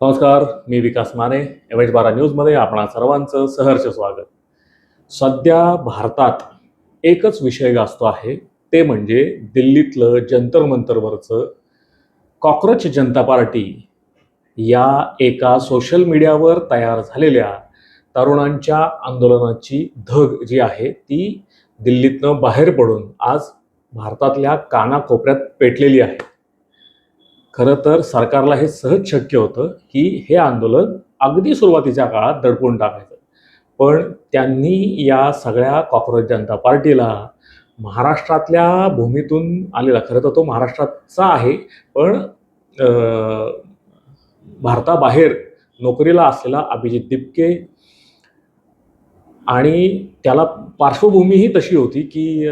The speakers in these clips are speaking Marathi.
नमस्कार, मी विकास माने. MH12 न्यूजमध्ये आपणा सर्वांचं सहर्ष स्वागत. सध्या भारतात एकच विषय गाजतो आहे, ते म्हणजे दिल्लीतलं जंतर मंतरवरचं कॉकरोच जनता पार्टी या एका सोशल मीडियावर तयार झालेल्या तरुणांच्या आंदोलनाची धग जी आहे ती दिल्लीतनं बाहेर पडून आज भारतातल्या कानाकोपऱ्यात पेटलेली आहे. खरं तर सरकारला हे सहज शक्य होतं की हे आंदोलन अगदी सुरुवातीच्या काळात दडपून टाकायचं. पण त्यांनी या सगळ्या कॉकरोच जनता पार्टीला महाराष्ट्रातल्या भूमीतून आलेला, खरं तर तो महाराष्ट्राचा आहे, पण भारताबाहेर नोकरीला असलेला अभिजित दिपके आणि त्याला पार्श्वभूमीही तशी होती की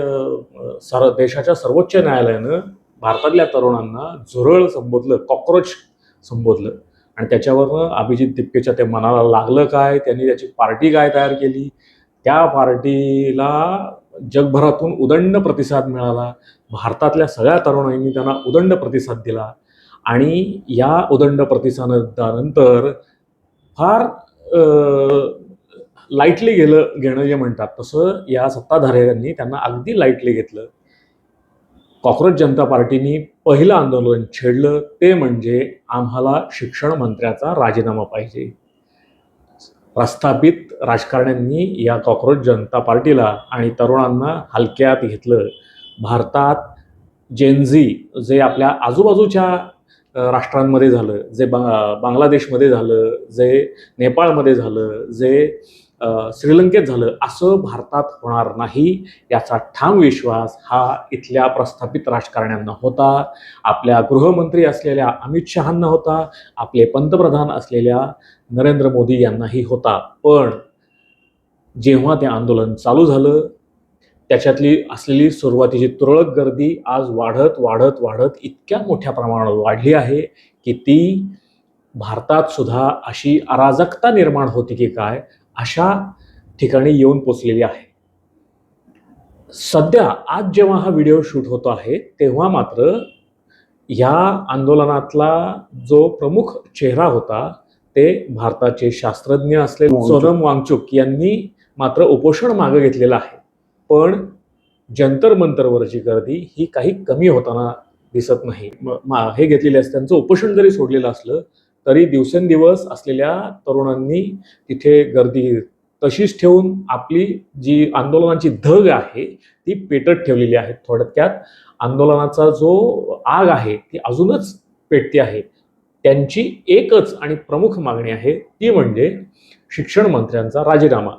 देशाच्या सर्वोच्च न्यायालयानं भारतातल्या तरुणांना झुरळ संबोधलं, कॉकरोच संबोधलं आणि त्याच्यावरनं अभिजित दिपकेच्या ते मनाला लागलं काय, त्यांनी त्याची पार्टी काय तयार केली. त्या पार्टीला जगभरातून उदंड प्रतिसाद मिळाला. भारतातल्या सगळ्या तरुणांनी त्यांना उदंड प्रतिसाद दिला आणि या उदंड प्रतिसादानंतर फार लाईटली घेणं जे म्हणतात तसं या सत्ताधाऱ्यांनी त्यांना अगदी लाईटली घेतलं. कॉकरोच जनता पार्टीनी पहिलं आंदोलन छेडलं ते म्हणजे आम्हाला शिक्षण मंत्र्याचा राजीनामा पाहिजे. प्रस्थापित राजकारण्यांनी या कॉकरोच जनता पार्टीला आणि तरुणांना हलक्यात घेतलं. भारतात जेनझी जे आपल्या आजूबाजूच्या राष्ट्रांमध्ये झालं, जे बांगलादेशमध्ये झालं, जे नेपाळमध्ये झालं, जे श्रीलंकेत झालं, असं भारतात होणार नाही याचा ठाम विश्वास हा इथल्या प्रस्थापित राजकारण्यांना होता. आपल्या गृहमंत्री असलेल्या अमित शहांना होता, आपले पंतप्रधान असलेल्या नरेंद्र मोदी यांनाही होता. पण जेव्हा ते आंदोलन चालू झालं त्याच्यातली असलेली सुरुवातीची तुरळक गर्दी आज वाढत वाढत वाढत इतक्या मोठ्या प्रमाणावर वाढली आहे की ती भारतात सुद्धा अशी अराजकता निर्माण होती की काय अशा ठिकाणी येऊन पोचलेली आहे. सध्या आज जेव्हा हा व्हिडिओ शूट होतो आहे तेव्हा मात्र या आंदोलनातला जो प्रमुख चेहरा होता ते भारताचे शास्त्रज्ञ असलेले सोनम वांगचुक यांनी मात्र उपोषण मागे घेतलेलं आहे. पण जंतर मंतरवरची गर्दी ही काही कमी होताना दिसत नाही. हे घेतलेले असते, त्यांचं उपोषण जरी सोडलेलं असलं तरी दिवसेंदिवस असलेल्या तरुणांनी तिथे गर्दी तशीच ठेवून आपली जी आंदोलनाची धग आहे ती पेटत ठेवलेली आहे. थोडक्यात आंदोलनाचा जो आग आहे ती अजूनच पेटती आहे. त्यांची एकच आणि प्रमुख मागणी आहे ती म्हणजे शिक्षण मंत्र्यांचा राजीनामा.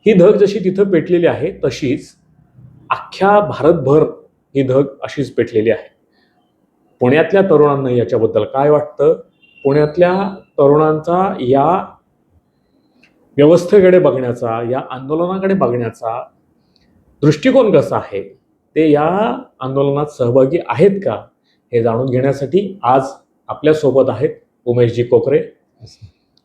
ही धग जशी तिथं पेटलेली आहे तशीच अख्ख्या भारतभर ही धग अशीच पेटलेली आहे. पुण्यातल्या तरुणांना याच्याबद्दल काय वाटतं, पुण्यातल्या तरुणांचा या व्यवस्थेकडे बघण्याचा, या आंदोलनाकडे बघण्याचा दृष्टिकोन कसा आहे, ते या आंदोलनात सहभागी आहेत का हे जाणून घेण्यासाठी आज आपल्यासोबत आहेत उमेशजी कोकरे.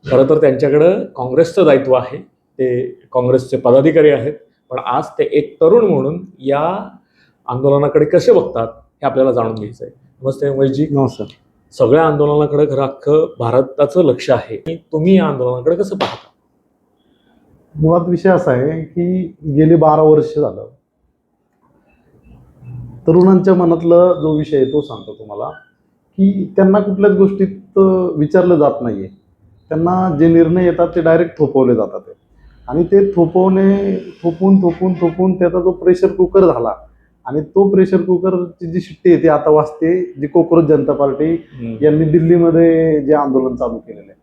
खरं तर त्यांच्याकडं काँग्रेसचं दायित्व आहे, ते काँग्रेसचे पदाधिकारी आहेत, पण आज ते एक तरुण म्हणून या आंदोलनाकडे कसे बघतात हे आपल्याला जाणून घ्यायचं आहे. नमस्ते उमेशजी. नमस्कार. सगळ्या आंदोलनाकडे खरं अख्खं भारताचं लक्ष आहे, तुम्ही या आंदोलनाकडे कसं पाहता? मुळात विषय असा आहे की गेली 12 वर्ष झालं तरुणांच्या मनातला जो विषय आहे तो सांगतो तुम्हाला की त्यांना कुठल्याच गोष्टीत विचारलं जात नाहीये. त्यांना जे निर्णय येतात ते डायरेक्ट थोपवले जातात आणि ते थोपवून त्याचा जो प्रेशर कुकर झाला आणि तो प्रेशर कुकरची जी शिट्टी आहे ती आता वाजते जी कॉकरोच जनता पार्टी यांनी दिल्लीमध्ये जे आंदोलन चालू केलेलं आहे.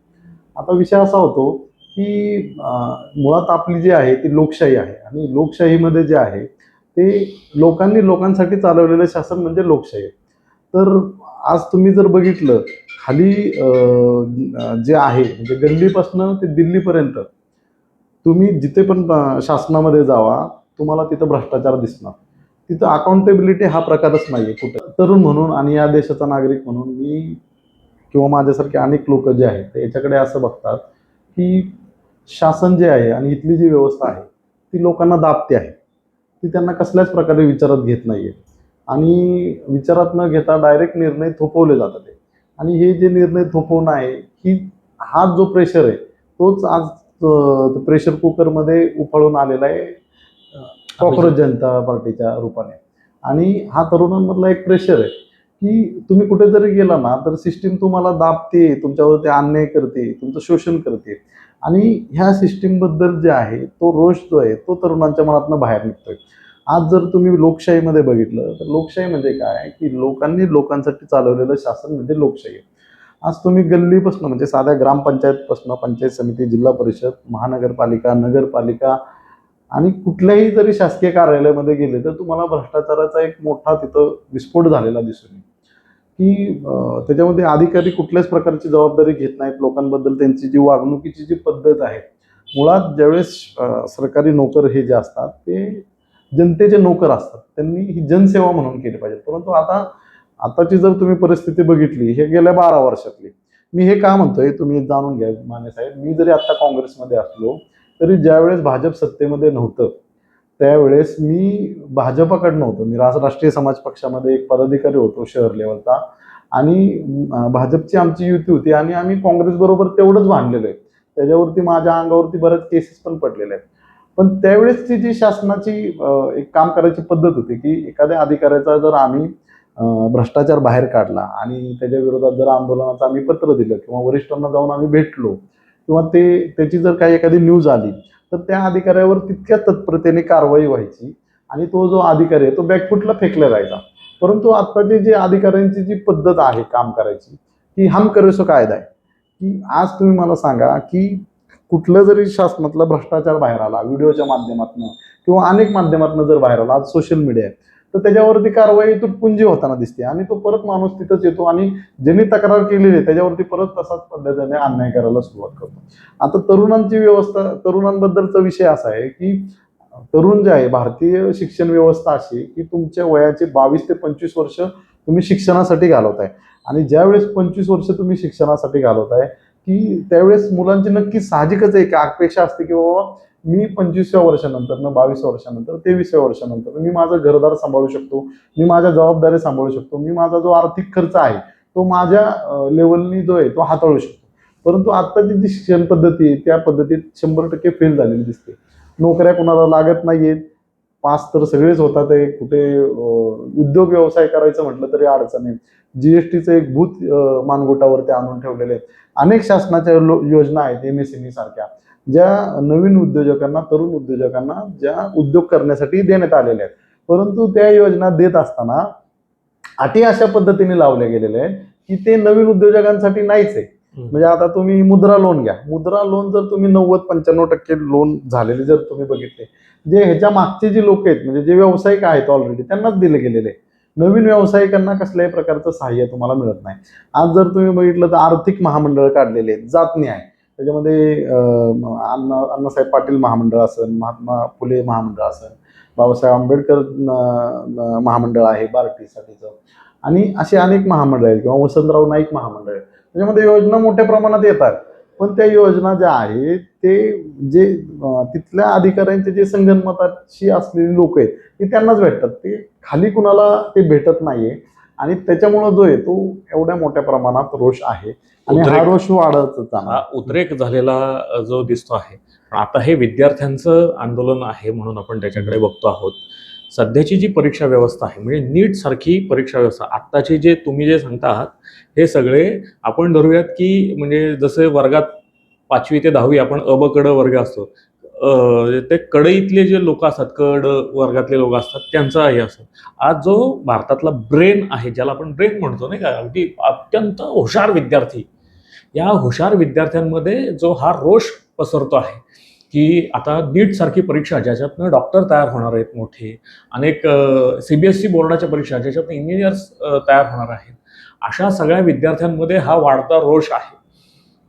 आता विषय असा होतो की मुळात आपली जी आहे ती लोकशाही आहे आणि लोकशाहीमध्ये जे आहे ते लोकांसाठी चालवलेलं शासन म्हणजे लोकशाही. तर आज तुम्ही जर बघितलं खाली जे आहे म्हणजे गल्लीपासून ते दिल्लीपर्यंत तुम्ही जिथे पण शासनामध्ये जावा तुम्हाला तिथं भ्रष्टाचार दिसणार. तिथं अकाउंटेबिलिटी हा प्रकारच नाहीये कुठं. तरुण म्हणून आणि या देशाचा नागरिक म्हणून मी किंवा माझ्यासारखे अनेक लोक जे आहेत ते याच्याकडे असं बघतात की शासन जे आहे आणि इथली जी व्यवस्था आहे ती लोकांना दाबते आहे. ती त्यांना कसल्याच प्रकारे विचारात घेत नाहीये आणि विचारात न घेता डायरेक्ट निर्णय थोपवले जातात. आणि हे जे निर्णय थोपवणं आहे की हा जो प्रेशर आहे तोच आज प्रेशर कुकरमध्ये उफाळून आलेला आहे कॉक्रोच जनता पार्टीच्या रूपाने. आणि हा तरुणांमधला एक प्रेशर आहे की तुम्ही कुठे जरी गेला ना तर सिस्टीम तुम्हाला दाबते, तुमच्यावरती अन्याय करते, तुमचं शोषण करते. आणि ह्या सिस्टीम बद्दल जे आहे तो रोष जो आहे तो तरुणांच्या मनातनं बाहेर निघतोय. आज जर तुम्ही लोकशाहीमध्ये बघितलं तर लोकशाही म्हणजे काय की लोकांनी लोकांसाठी चालवलेलं शासन म्हणजे लोकशाही. आज तुम्ही गल्लीपासून म्हणजे साध्या ग्रामपंचायतपासून पंचायत समिती, जिल्हा परिषद, महानगरपालिका, नगरपालिका आणि कुठल्याही जरी शासकीय कार्यालयामध्ये गेले तर तुम्हाला भ्रष्टाचाराचा एक मोठा तिथं विस्फोट झालेला दिसून येईल की त्याच्यामध्ये अधिकारी कुठल्याच प्रकारची जबाबदारी घेत नाहीत. लोकांबद्दल त्यांची जी वागणुकीची जी पद्धत आहे, मुळात ज्यावेळेस सरकारी नोकर हे जे असतात ते जनतेचे नोकर असतात, त्यांनी ही जनसेवा म्हणून केली पाहिजे. परंतु आताची जर तुम्ही परिस्थिती बघितली हे गेल्या 12 वर्षातली, मी हे का म्हणतोय तुम्ही जाणून घ्या माने साहेब. मी जरी आता काँग्रेसमध्ये असलो तरी ज्यावेळेस भाजप सत्तेमध्ये नव्हतं त्यावेळेस मी भाजपकडनं होतो. मी राष्ट्रीय समाज पक्षामध्ये एक पदाधिकारी होतो शहर लेवलचा. आणि भाजपची आमची युती होती आणि आम्ही काँग्रेस बरोबर तेवढंच भांडलेलो आहे. त्याच्यावरती माझ्या अंगावरती बऱ्याच केसेस पण पडलेले आहेत. पण त्यावेळेसची जी शासनाची एक काम करायची पद्धत होती की एखाद्या अधिकाऱ्याचा जर आम्ही भ्रष्टाचार बाहेर काढला आणि त्याच्या विरोधात जर आंदोलनाचं आम्ही पत्र दिलं किंवा वरिष्ठांना जाऊन आम्ही भेटलो किंवा त्याची जर काही एखादी न्यूज आली तर त्या अधिकाऱ्यावर तितक्या तत्परतेने कारवाई व्हायची आणि तो जो अधिकारी आहे तो बॅकफुटला फेकला जायचा. परंतु आत्ताची जी अधिकाऱ्यांची जी पद्धत आहे काम करायची की हम करे सो कायदा आहे, की आज तुम्ही मला सांगा की कुठलं जरी शासनातला भ्रष्टाचार बाहेर आला व्हिडिओच्या माध्यमातून किंवा अनेक माध्यमातून जर बाहेर आला, आज सोशल मीडिया आहे, तर त्याच्यावरती कारवाई तुटपुंजी होताना दिसते आणि तो परत माणूस तिथंच येतो आणि ज्यांनी तक्रार केलेली आहे त्याच्यावरती परत तसाच पद्धतीने अन्याय करायला सुरुवात करतो. आता तरुणांची व्यवस्था, तरुणांबद्दलचा विषय असा आहे की तरुण जे आहे, भारतीय शिक्षण व्यवस्था अशी की तुमच्या वयाचे 22 ते 25 वर्ष तुम्ही शिक्षणासाठी घालवताय. आणि ज्यावेळेस 25 वर्ष तुम्ही शिक्षणासाठी घालवताय की त्यावेळेस मुलांची नक्की साहजिकच एक अपेक्षा असते की बाबा मी 25व्या वर्षानंतर, 22व्या वर्षानंतर, 23व्या वर्षानंतर मी माझं घरदार सांभाळू शकतो, मी माझ्या जबाबदारी सांभाळू शकतो, मी माझा जो आर्थिक खर्च आहे तो माझ्या लेवलनी जो आहे तो हाताळू शकतो. परंतु आत्ताची जी शिक्षण पद्धती आहे त्या पद्धतीत 100% फेल झालेली दिसते. नोकऱ्या कुणाला लागत नाहीयेत, पास तर सगळेच होतात आहे. कुठे उद्योग व्यवसाय करायचं म्हटलं तरी अडचण आहे. जीएसटीचं एक भूत मानगोटावरती आणून ठेवलेले आहेत. अनेक शासनाच्या योजना आहेत MSME सारख्या, ज्या नवीन उद्योजकांना, तरुण उद्योजकांना ज्या उद्योग करण्यासाठी देण्यात आलेल्या आहेत. परंतु त्या योजना देत असताना अटी अशा पद्धतीने लावल्या गेलेल्या आहेत की ते नवीन उद्योजकांसाठी नाहीच आहे. म्हणजे आता तुम्ही मुद्रा लोन घ्या, मुद्रा लोन जर तुम्ही 90-95% लोन झालेले जर तुम्ही बघितले, जे ह्याच्या मागचे जे लोक आहेत म्हणजे जे व्यावसायिक आहेत ऑलरेडी त्यांनाच दिले गेलेले आहे. नवीन व्यावसायिकांना कसल्याही प्रकारचं सहाय्य तुम्हाला मिळत नाही. आज जर तुम्ही बघितलं तर आर्थिक महामंडळ काढलेले आहेत, जातनी आहे त्याच्यामध्ये, अण्णासाहेब पाटील महामंडळ असेल, महात्मा फुले महामंडळ असेल, बाबासाहेब आंबेडकर महामंडळ आहे बार्टीसाठीचं, आणि असे अनेक महामंडळ आहेत किंवा वसंतराव नाईक महामंडळ आहे. त्याच्यामध्ये योजना मोठ्या प्रमाणात येतात. पण त्या योजना ज्या आहेत ते जे तिथल्या अधिकाऱ्यांचे जे संगनमताशी असलेली लोक आहेत ते त्यांनाच भेटतात, ते खाली कुणाला ते भेटत नाहीये. आणि त्याच्यामुळं जो आहे तो एवढ्या मोठ्या प्रमाणात रोष आहे आणि हा रोष वाढत हा उद्रेक झालेला जो दिसतो आहे. आता हे विद्यार्थ्यांचं आंदोलन आहे म्हणून आपण त्याच्याकडे बघतो आहोत. सध्याची जी परीक्षा व्यवस्था आहे म्हणजे नीट सारखी परीक्षा व्यवस्था, आत्ताचे जे तुम्ही जे सांगता आहात हे सगळे आपण धरूयात की म्हणजे जसे वर्गात 5वी ते 10वी आपण ब ड वर्ग असतो, ते कडईतले जे लोक असतात, कड वर्गातले लोक असतात त्यांचा हे असतो. आज जो भारतातला ब्रेन आहे, ज्याला आपण ब्रेन म्हणतो नाही का, अगदी अत्यंत हुशार विद्यार्थी, या हुशार विद्यार्थ्यांमध्ये जो हा रोष पसरतो आहे की आता नीट सारखी परीक्षा ज्याच्यातनं डॉक्टर तयार होणार आहेत मोठे, अनेक CBSE बोर्डाच्या परीक्षा ज्याच्यातनं इंजिनियर्स तयार होणार आहेत, अशा सगळ्या विद्यार्थ्यांमध्ये हा वाढता रोष आहे.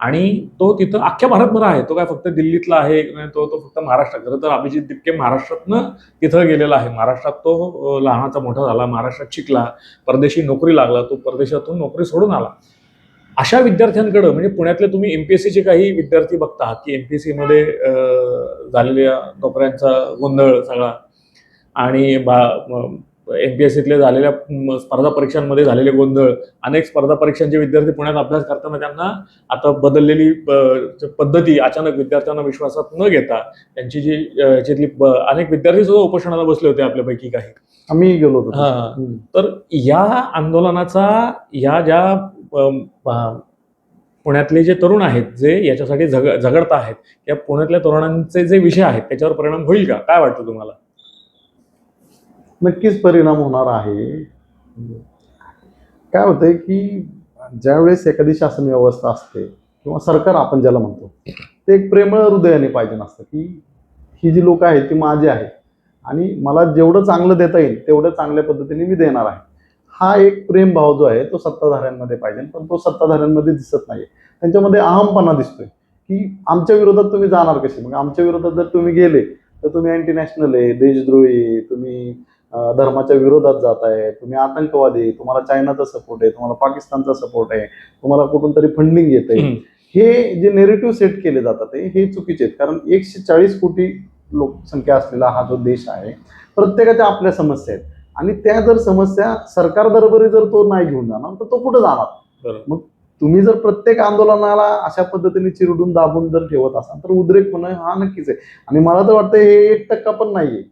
आणि तो तिथं अख्ख्या भारतभर आहे, तो काय फक्त दिल्लीतला आहे, तो फक्त महाराष्ट्रात. खरं तर अभिजित दिपके महाराष्ट्रातनं तिथं गेलेला आहे, महाराष्ट्रात तो लहानाचा मोठा झाला, महाराष्ट्रात शिकला, परदेशी नोकरी लागला, तो परदेशातून नोकरी सोडून आला. अशा विद्यार्थ्यांकडं म्हणजे पुण्यातले तुम्ही MPSCचे काही विद्यार्थी बघता की MPSCमध्ये झालेल्या नोकऱ्यांचा गोंधळ सगळा आणि MPSCतले झालेल्या स्पर्धा परीक्षांमध्ये झालेले गोंधळ, अनेक स्पर्धा परीक्षांचे विद्यार्थी पुण्यात अभ्यास करताना त्यांना आता बदललेली पद्धती अचानक विद्यार्थ्यांना विश्वासात न घेता त्यांची जी याच्यातली अनेक विद्यार्थी सुद्धा उपोषणाला बसले होते आपल्यापैकी काही. आम्ही गेलो होतो. हा. तर या आंदोलनाचा या ज्या पुण्यातले जे तरुण आहेत जे याच्यासाठी झगडत आहेत, या पुण्यातल्या तरुणांचे जे विषय आहेत त्याच्यावर परिणाम होईल का, काय वाटतं तुम्हाला? नक्कीच परिणाम होणार आहे. काय होतंय की ज्यावेळेस एखादी शासन व्यवस्था असते किंवा सरकार आपण ज्याला म्हणतो, ते एक प्रेमळ हृदयाने पाहिजे नसतं की ही जी लोक आहेत ती माझी आहेत आणि मला जेवढं चांगलं देता येईल तेवढं चांगल्या पद्धतीने मी देणार आहे. हा एक प्रेमभाव जो आहे तो सत्ताधाऱ्यांमध्ये पाहिजे, पण तो सत्ताधाऱ्यांमध्ये दिसत नाही. त्यांच्यामध्ये अहमपणा दिसतोय की आमच्या विरोधात तुम्ही जाणार कसे, मग आमच्या विरोधात जर तुम्ही गेले तर तुम्ही अँटी नॅशनल आहे, देशद्रोही आहे, तुम्ही धर्माच्या विरोधात जात आहे, तुम्ही आतंकवादी, तुम्हाला चायनाचा सपोर्ट आहे, तुम्हाला पाकिस्तानचा सपोर्ट आहे, तुम्हाला कुठून तरी फंडिंग येत आहे. हे जे नेरेटिव्ह सेट केले जातात हे चुकीचे आहेत. कारण 140 कोटी लोकसंख्या असलेला हा जो देश आहे, प्रत्येकाच्या आपल्या समस्या आहेत आणि त्या जर समस्या सरकार दरबारी जर तो नाही घेऊन जाणार तर तो कुठं जाणार. मग तुम्ही जर प्रत्येक आंदोलनाला अशा पद्धतीने चिरडून दाबून जर ठेवत असाल तर उद्रेक होणं हा नक्कीच आहे. आणि मला तर वाटतं हे 1% पण नाहीये.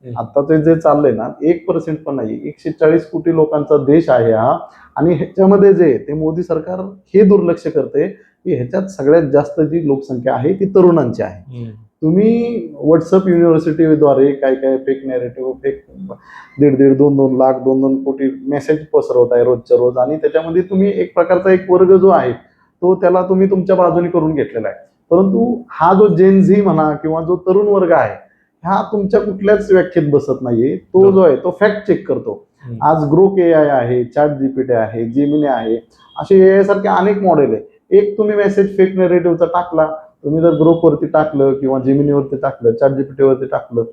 आता ते जे चाललंय ना 1% पण नाही. 140 कोटी लोकांचा देश आहे हा. आणि ह्याच्यामध्ये जे ते मोदी सरकार हे दुर्लक्ष करते की ह्याच्यात सगळ्यात जास्त जी लोकसंख्या आहे ती तरुणांची आहे. तुम्ही व्हॉट्सअप युनिव्हर्सिटीद्वारे काय काय फेक नॅरेटिव्ह, फेक 1.5 2 लाख 2 कोटी मेसेज पसरवत आहे रोजच्या रोज आणि त्याच्यामध्ये तुम्ही एक प्रकारचा एक वर्ग जो आहे तो त्याला तुम्ही तुमच्या बाजूने करून घेतलेला आहे. परंतु हा जो जेनझी म्हणा किंवा जो तरुण वर्ग आहे हा तुमच्या कुठल्याच व्याख्येत बसत नाहीये. तो जो आहे तो फॅक्ट चेक करतो. आज ग्रोक AI आहे, ChatGPT आहे, जेमिनी आहे, असे AI सारखे अनेक मॉडेल आहे. एक तुम्ही मेसेज फेक नॅरेटिव्हचा टाकला, तुम्ही जर ग्रोकवरती टाकलं किंवा जेमिनीवरती टाकलं, ChatGPT वरती टाकलं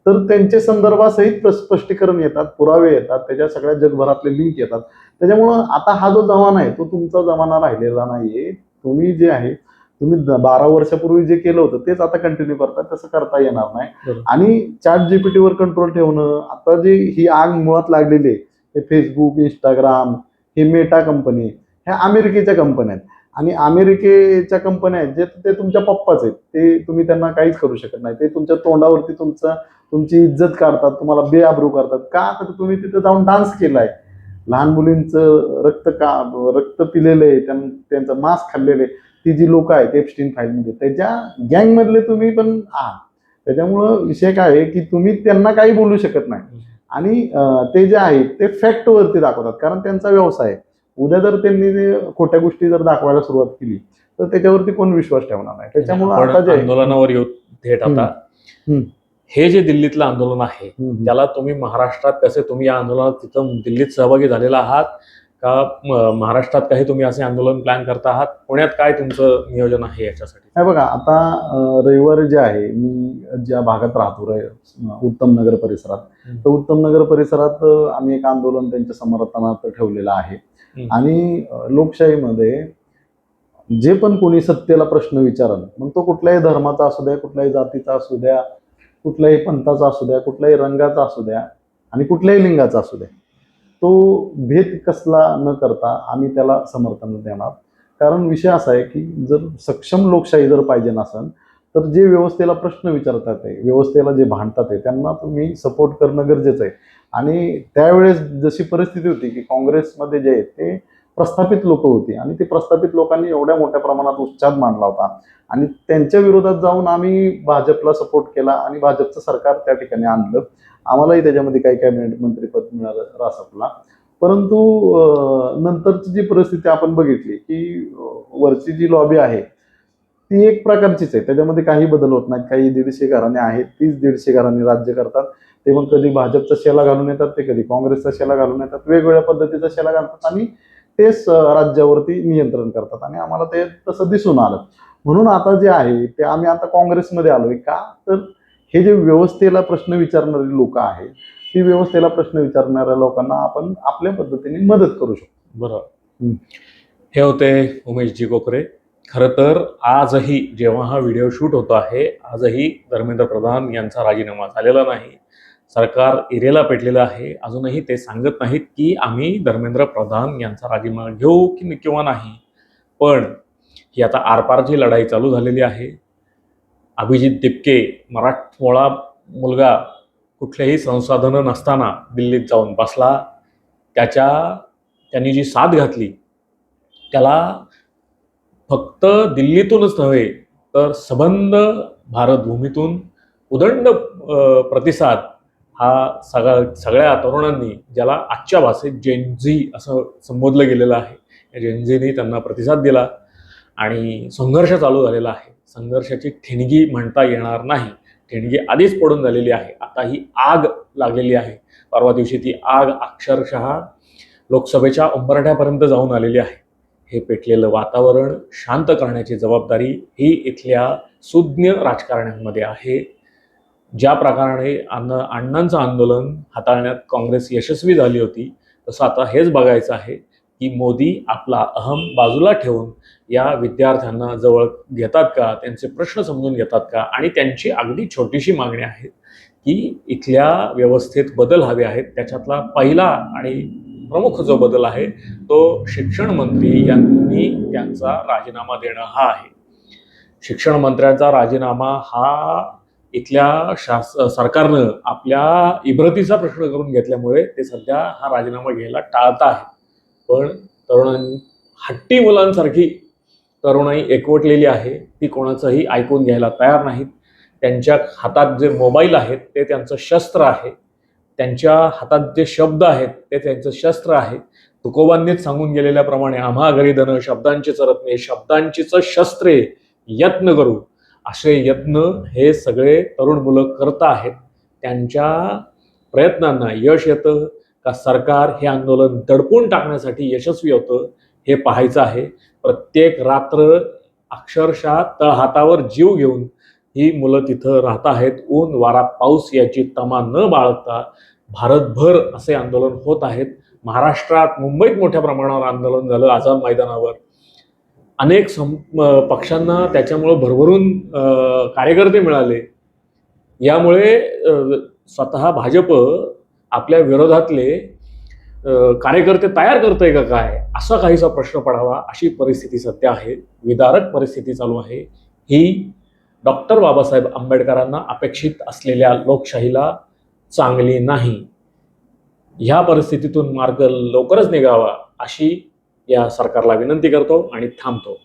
तर त्यांचे संदर्भासहित स्पष्टीकरण येतात, पुरावे येतात, त्याच्या सगळ्या जगभरातले लिंक येतात. त्याच्यामुळं आता हा जो जमाना आहे तो तुमचा जमाना राहिलेला नाहीये. तुम्ही जे आहे तुम्ही 12 वर्षापूर्वी जे केलं होतं तेच आता कंटिन्यू करता, तसं करता येणार नाही. आणि ChatGPT वर कंट्रोल ठेवणं, आता जी ही आग मुळात लागलेली आहे, हे फेसबुक, इंस्टाग्राम, हे मेटा कंपनी, ह्या अमेरिकेच्या कंपन्या आहेत आणि अमेरिकेच्या कंपन्या आहेत जे ते तुमच्या पप्पाच आहेत. ते तुम्ही त्यांना काहीच करू शकत नाही. ते तुमच्या तोंडावरती तुमची इज्जत काढतात, तुम्हाला बेआबरू करतात. का तर तुम्ही तिथे जाऊन डान्स केलाय, लहान मुलींचं रक्त पिलेलं आहे, त्यांचं मांस खाल्लेलं आहे. ती जी लोक आहेत एप्स्टीन फाईलमध्ये त्याच्या गँगमधले तुम्ही पण आहात. त्याच्यामुळं विषय काय आहे की तुम्ही त्यांना काही बोलू शकत नाही आणि ते जे आहे ते फॅक्टवरती दाखवतात, कारण त्यांचा व्यवसाय आहे. उद्या जर त्यांनी खोट्या गोष्टी जर दाखवायला सुरुवात केली तर त्याच्यावरती कोण विश्वास ठेवणार नाही. त्याच्यामुळे आता जे आंदोलनावर येऊ थेट आता हे जे दिल्लीतलं आंदोलन आहे त्याला तुम्ही महाराष्ट्रात कसे, तुम्ही या आंदोलनात तिथं दिल्लीत सहभागी झालेला आहात का, महाराष्ट्रात काही तुम्ही असे आंदोलन प्लॅन करता आहात, पुण्यात काय तुमचं नियोजन आहे याच्यासाठी? हे बघा, आता रविवारी जे आहे मी ज्या भागात राहतो उत्तम नगर परिसरात, तर उत्तम नगर परिसरात आम्ही एक आंदोलन त्यांच्या समर्थनार्थ ठेवलेलं आहे. आणि लोकशाहीमध्ये जे पण कोणी सत्तेला प्रश्न विचारल, मग तो कुठल्याही धर्माचा असू द्या, कुठल्याही जातीचा असू द्या, कुठल्याही पंथाचा असू द्या, कुठल्याही रंगाचा असू द्या आणि कुठल्याही लिंगाचा असू द्या, तो भेद कसला न करता आम्ही त्याला समर्थन देणार. कारण विषय असा आहे की जर सक्षम लोकशाही जर पाहिजे नसेल तर जे व्यवस्थेला प्रश्न विचारतात आहे, व्यवस्थेला जे भांडतात आहे, त्यांना तुम्ही सपोर्ट करणं गरजेचं आहे. आणि त्यावेळेस जशी परिस्थिती होती की काँग्रेसमध्ये जे आहे ते प्रस्थापित लोक होती आणि ते प्रस्थापित लोकांनी एवढ्या मोठ्या प्रमाणात उच्चाद मांडला होता आणि त्यांच्या विरोधात जाऊन आम्ही भाजपला सपोर्ट केला आणि भाजपचं सरकार त्या ठिकाणी आणलं. आम्हालाही त्याच्यामध्ये काही कॅबिनेट मंत्रीपद मिळालं रासपला. परंतु नंतरची जी परिस्थिती आपण बघितली की वरची जी लॉबी आहे ती एक प्रकारचीच आहे, त्याच्यामध्ये काही बदल होत नाही. काही 150 घराणे आहेत, तीच 150 घराणे राज्य करतात. ते मग कधी भाजपचा शेला घालून येतात, ते कधी काँग्रेसचा शेला घालून येतात, वेगवेगळ्या पद्धतीचा शेला घालतात आणि तेच राज्यावरती नियंत्रण करतात आणि आम्हाला ते तसं दिसून आलं. म्हणून आता जे आहे ते आम्ही आता काँग्रेसमध्ये आलोय. का तर हे जे व्यवस्थेला प्रश्न विचारणारी लोक आहेत, ती व्यवस्थेला प्रश्न विचारणाऱ्या लोकांना आपण आपल्या पद्धतीने मदत करू शकतो. बरोबर. हे होते उमेशजी कोकरे. खरं तर आजही जेव्हा हा व्हिडिओ शूट होतो आहे, आजही धर्मेंद्र प्रधान यांचा राजीनामा झालेला नाही. सरकार इरेला पेटलेलं आहे. अजूनही ते सांगत नाहीत की आम्ही धर्मेंद्र प्रधान यांचा राजीनामा घेऊ किंवा नाही. पण ही आता आरपारची लढाई चालू झालेली आहे. अभिजित दिपके मराठमोळा मुलगा कुठलेही संसाधनं नसताना दिल्लीत जाऊन बसला. त्यांनी जी साथ घातली त्याला फक्त दिल्लीतूनच नव्हे तर सबंध भारतभूमीतून उदंड प्रतिसाद हा सगळ्या तरुणांनी, ज्याला आजच्या भाषेत जेनझी असं संबोधलं गेलेलं आहे, या जेनझीने त्यांना प्रतिसाद दिला आणि संघर्ष चालू झालेला आहे. संघर्षाची ठिणगी म्हणता येणार नाही. ठिणगी आधीच पडून झालेली आहे. आता ही आग लागलेली आहे. परवा दिवशी ती आग अक्षरशः लोकसभेच्या उंबरठ्यापर्यंत जाऊन आलेली आहे. हे पेटलेलं वातावरण शांत करण्याची जबाबदारी ही इथल्या सुज्ञ राजकारण्यांमध्ये आहे. ज्या प्रकारे अण्णांचं आंदोलन हाताळण्यात काँग्रेस यशस्वी झाली होती, तसं आता हेच बघायचं आहे की मोदी आपला अहम बाजूला ठेवून या विद्यार्थ्यांना जवळ घेतात का, त्यांचे प्रश्न समजून घेतात का. आणि त्यांची अगदी छोटीशी मागणी आहे की इथल्या व्यवस्थेत बदल हवे आहेत. त्याच्यातला पहिला आणि प्रमुख जो बदल आहे तो शिक्षण मंत्री यांनी त्यांचा राजीनामा देणं हा आहे. शिक्षण मंत्र्यांचा राजीनामा हा इथल्या सरकारनं आपल्या इब्रतीचा प्रश्न करून घेतल्यामुळे ते सध्या हा राजीनामा घ्यायला टाळत आहेत. पण हट्टी मुलांसारखी तरुणाई एकवटलेली आहे. ती कोणाचंही ऐकून घ्यायला तयार नाहीत. त्यांच्या हातात जे मोबाईल आहेत ते त्यांचं शस्त्र आहे. त्यांच्या हातात जे शब्द आहेत ते त्यांचं शस्त्र आहे. तुकोबांनीच सांगून गेलेल्याप्रमाणे आम्हा घरी धन शब्दांचीच रत्ने शब्दांचीच शस्त्रे यत्न करू, असे यत्न हे सगळे तरुण मुलं करत आहेत. त्यांच्या प्रयत्नांना यश येतं का सरकार हे आंदोलन दडपून टाकण्यासाठी यशस्वी होतं हे पाहायचं आहे. प्रत्येक रात्र अक्षरशः तळहातावर जीव घेऊन ही मुलं तिथं राहत आहेत. ऊन वारा पाऊस याची तमा न बाळगता भारतभर असे आंदोलन होत आहेत. महाराष्ट्रात मुंबईत मोठ्या प्रमाणावर आंदोलन झालं आझाद मैदानावर. अनेक पक्षांना त्याच्यामुळं भरभरून कार्यकर्ते मिळाले. यामुळे स्वतः भाजप आपल्या विरोधातले कार्यकर्ते तयार करतंय का काय, असा काहीसा प्रश्न पडावा अशी परिस्थिती सध्या आहे. विदारक परिस्थिती चालू आहे. ही डॉक्टर बाबासाहेब आंबेडकरांना अपेक्षित असलेल्या लोकशाहीला चांगली नाही. ह्या परिस्थितीतून मार्ग लवकरच निघावा अशी या सरकारला विनंती करतो आणि थांबतो.